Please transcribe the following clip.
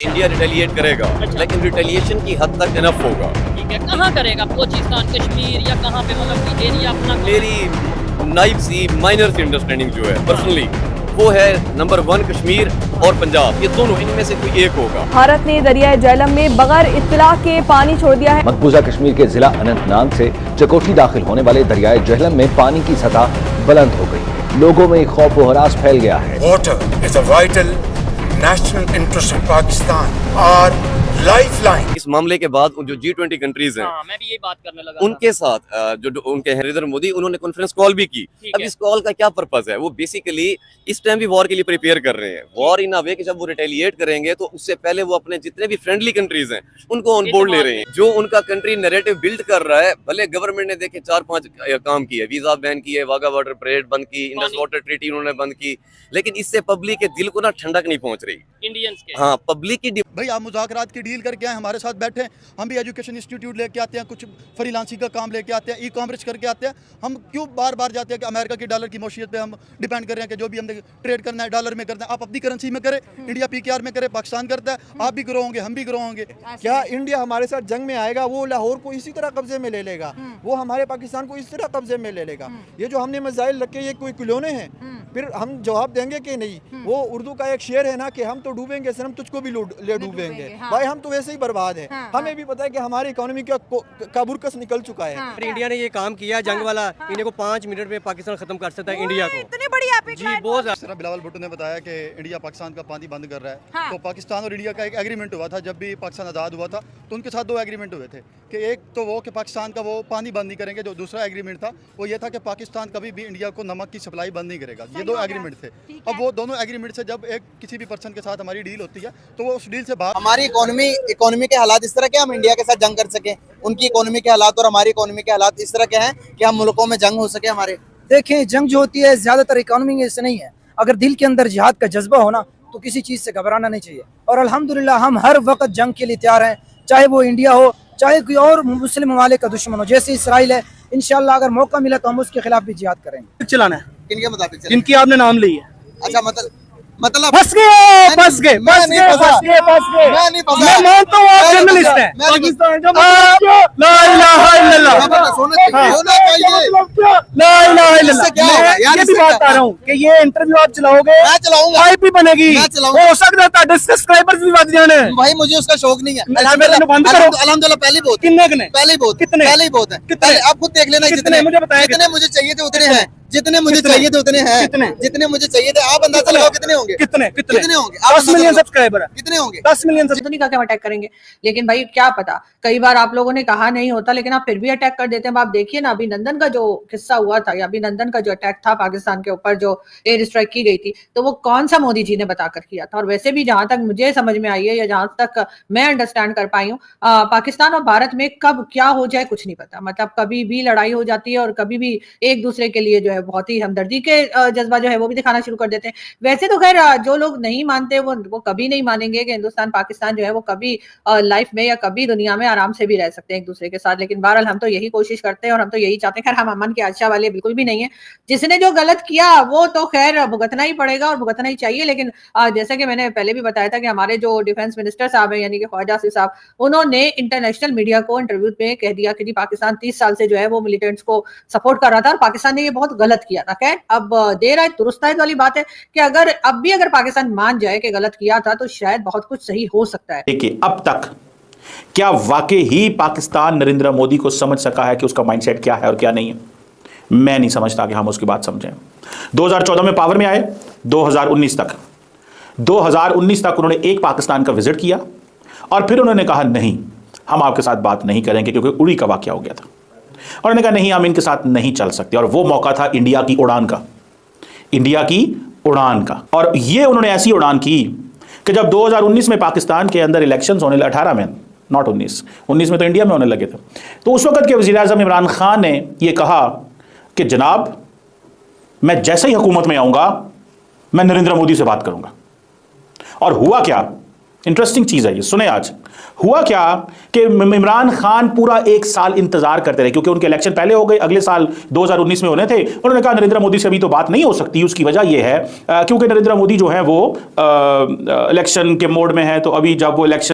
India retaliate करेगा, लेकिन retaliation की हद तक इनफ होगा। ठीक है, कहाँ करेगा? बलोचिस्तान, कश्मीर या कहाँ पे, मतलब कि एरिया अपना? मेरी नाइफ सी माइनर सी अंडरस्टैंडिंग जो है पर्सनली वो है नंबर 1 कश्मीर और पंजाब, ये दोनों इनमें से कोई एक होगा। भारत ने दरियाए झेलम में बगैर इत्तला के पानी छोड़ दिया है। मकबूजा कश्मीर के जिला अनंतनाग से चकोटी दाखिल होने वाले दरियाए झेलम में पानी की सतह बुलंद हो गई है। लोगों में खौफ व हरास फैल गया है। Water is a vital national interest of Pakistan और लाइफलाइन। इस मामले के बाद जो G20 कंट्रीज हैं, मैं भी यही बात करने लगा उनके साथ जो उनके नरेंद्र मोदी उन्होंने कॉन्फ्रेंस कॉल भी की। अब इस कॉल का क्या पर्पस है? वो बेसिकली इस टाइम भी वॉर के लिए प्रिपेयर कर रहे हैं। वॉर इन अ वे कि जब वो रिटेलिएट करेंगे तो उससे पहले वो अपने जितने भी फ्रेंडली कंट्रीज हैं उनको ऑन बोर्ड ले रहे हैं। जो उनका कंट्री नैरेटिव बिल्ड कर रहा है, भले गवर्नमेंट ने देखे 4-5 काम किए, वीजा बैन किए, वाघा बॉर्डर परेड बंद की, इंडस वाटर ट्रीटी उन्होंने बंद की, लेकिन इससे पब्लिक के दिल को ना ठंडक नहीं पहुंच रही इंडियंस के। हाँ, पब्लिक की भाई आप मुज़ाकरात की डील करके आए, हमारे साथ बैठे, हम भी एजुकेशन इंस्टीट्यूट लेके आते हैं, कुछ फ्रीलांसिंग का काम लेके आते हैं, ई कॉमर्स करके आते हैं। हम क्यों बार बार जाते हैं कि अमेरिका की डॉलर की मौशियत पे हम डिपेंड कर रहे हैं कि जो भी हमने ट्रेड करना है डॉलर में करना है। आप अपनी करेंसी में करें, इंडिया PKR में करे, पाकिस्तान करता है, आप भी ग्रो होंगे, हम भी ग्रो होंगे। क्या इंडिया हमारे साथ जंग में आएगा? वो लाहौर को इसी तरह कब्जे में ले लेगा, वो हमारे पाकिस्तान को इस तरह कब्जे में ले लेगा। ये जो हमने मिसाइल रखे ये कोई खिलौने हैं? फिर हम जवाब देंगे कि नहीं? वो उर्दू का एक शेर है ना कि हम तो डूबेंगे सनम तुझको भी ले डूबेंगे। भाई हम तो वैसे ही बर्बाद है। हमें भी पता है कि हमारी इकोनॉमी का बुरकस निकल चुका है। इंडिया ने ये काम किया जंग वाला, इन्हें को 5 मिनट में पाकिस्तान खत्म कर सकता है इंडिया को। इतनी बड़ी एपिक जी बहुत सर बिलावल भुट्टो ने बताया कि इंडिया पाकिस्तान का पानी बंद कर रहा है। तो पाकिस्तान और इंडिया का एक एग्रीमेंट हुआ था जब भी पाकिस्तान आज़ाद हुआ था, तो उनके साथ 2 एग्रीमेंट हुए थे कि एक तो वो कि पाकिस्तान का वो पानी बंद नहीं करेंगे, जो दूसरा एग्रीमेंट था वो ये था कि पाकिस्तान कभी भी इंडिया को नमक की सप्लाई बंद नहीं करेगा। ये 2 एग्रीमेंट थे। अब वो दोनों एग्रीमेंट से जब एक किसी भी पर्सन के साथ हमारी डील होती है तो वो उस डील से बाहर। हमारी इकोनॉमी के हालात इस तरह के हम इंडिया के साथ जंग कर सकें, उनकी इकोनॉमी के हालात और हमारी इकोनॉमी के हालात इस तरह के हैं कि हम मुल्कों में जंग हो सके हमारे। देखें, जंग जो होती है ज्यादातर इकोनॉमी से नहीं है। अगर दिल के अंदर जिहाद का जज्बा हो ना तो किसी चीज से घबराना नहीं चाहिए। और अल्हम्दुलिल्लाह हम हर वक्त जंग के लिए तैयार हैं, चाहे वो इंडिया हो, चाहे कोई और मुस्लिम ममालिक का दुश्मन हो, जैसे इसराइल है। इंशाल्लाह अगर मौका मिला तो हम उसके खिलाफ भी जिहाद करेंगे। चलाना है किनके मुताबिक? जिनकी आपने नाम ली है। अच्छा, मतलब फंस गए। मैं मानता हूँ आप जर्नलिस्ट हैं। पाकिस्तान जो ला इलाहा इल्लल्लाह, होना चाहिए। ला इलाहा इल्लल्लाह। इससे क्या होगा यार? ये भी बात आ रहा हूँ कि ये इंटरव्यू आप चलाओगे, मैं चलाऊंगा, हाइप भी बनेगी, मैं चलाऊंगा। हो सकता है सब्सक्राइबर्स भी बढ़ जाने। भाई मुझे उसका शौक नहीं है। बंद करो। अल्हम्दुलिल्लाह पहली बहुत कितने पहली बहुत कितने पहली बहुत है। कितने? आप खुद देख लेना कितने मुझे बताया। जितने मुझे चाहिए थे उतने हैं, जितने मुझे चाहिए थे उतने हैं, जितने मुझे चाहिए थे। आप अंदाजा लगाओ कितने होंगे? कितने होंगे? 10 मिलियन सब्सक्राइबर है। कितने होंगे? 10 मिलियन। तो नहीं कहा कि हम अटैक करेंगे, लेकिन भाई क्या पता, कई बार आप लोगों ने कहा नहीं होता लेकिन आप फिर भी अटैक कर देते हैं। आप देखिए ना, अभिनंदन का जो किस्सा हुआ था या अभिनंदन का जो अटैक था पाकिस्तान के ऊपर, जो एयर स्ट्राइक की गई थी, तो वो कौन सा मोदी जी ने बताकर किया था? और वैसे भी जहां तक मुझे समझ में आई है या जहां तक मैं अंडरस्टैंड कर पाई हूँ, पाकिस्तान और भारत में कब क्या हो जाए कुछ नहीं पता। मतलब कभी भी लड़ाई हो जाती है और कभी भी एक दूसरे के लिए जो है बहुत ही हमदर्दी के जज्बा जो है वो भी दिखाना शुरू कर देते हैं। वैसे तो खैर जो लोग नहीं मानते वो कभी नहीं मानेंगे कि हिंदुस्तान पाकिस्तान जो है वो कभी लाइफ में या कभी दुनिया में आराम से भी रह सकते हैं एक दूसरे के साथ। लेकिन बहरहाल हम तो यही कोशिश करते हैं और हम तो यही चाहते हैं। खैर हम अमन के आशा वाले बिल्कुल भी नहीं है। जिसने जो गलत किया वो तो खैर भुगतना ही पड़ेगा और भुगतना ही चाहिए। लेकिन जैसे कि मैंने पहले भी बताया था कि हमारे जो डिफेंस मिनिस्टर साहब है यानी कि ख्वाजा आसिफ साहब, उन्होंने इंटरनेशनल मीडिया को इंटरव्यू में कह दिया कि जी पाकिस्तान 30 साल से जो है वो मिलिटेंट्स को सपोर्ट कर रहा था और पाकिस्तान ने ये बहुत गलत किया था। खैर अब देर आए दुरुस्त आए वाली बात है कि अगर पाकिस्तान मान जाए कि गलत किया था तो शायद बहुत कुछ सही हो सकता है। देखिए, अब तक क्या वाकई ही पाकिस्तान नरेंद्र मोदी को समझ सका है कि उसका माइंडसेट क्या है और क्या नहीं है? मैं नहीं समझता कि हम उसकी बात समझें। 2014 में पावर में आए, 2019 तक उन्होंने एक पाकिस्तान का विजिट किया और फिर उन्होंने कहा नहीं, हम आपके साथ बात नहीं करेंगे क्योंकि उड़ी का वाकया हो गया था। और उन्होंने कहा नहीं, हम इनके साथ नहीं चल सकते। और वो मौका था इंडिया की उड़ान का। और ये उन्होंने ऐसी उड़ान की कि जब 2019 में पाकिस्तान के अंदर इलेक्शंस होने, 18 में, नॉट 19 में तो इंडिया में होने लगे थे, तो उस वक्त के वज़ीर-ए-आज़म इमरान खान ने यह कहा कि जनाब मैं जैसे ही हुकूमत में आऊंगा मैं नरेंद्र मोदी से बात करूंगा। और हुआ क्या इंटरेस्टिंग चीज है ये, सुने आज हुआ क्या कि इमरान खान पूरा 1 साल इंतजार करते रहे, क्योंकि उनके इलेक्शन पहले हो गए, अगले साल 2019 में होने थे। उन्होंने कहा नरेंद्र मोदी से अभी तो बात नहीं हो सकती। उसकी वजह यह है क्योंकि नरेंद्र मोदी जो है वो इलेक्शन के मोड में है, तो अभी जब वो इलेक्शन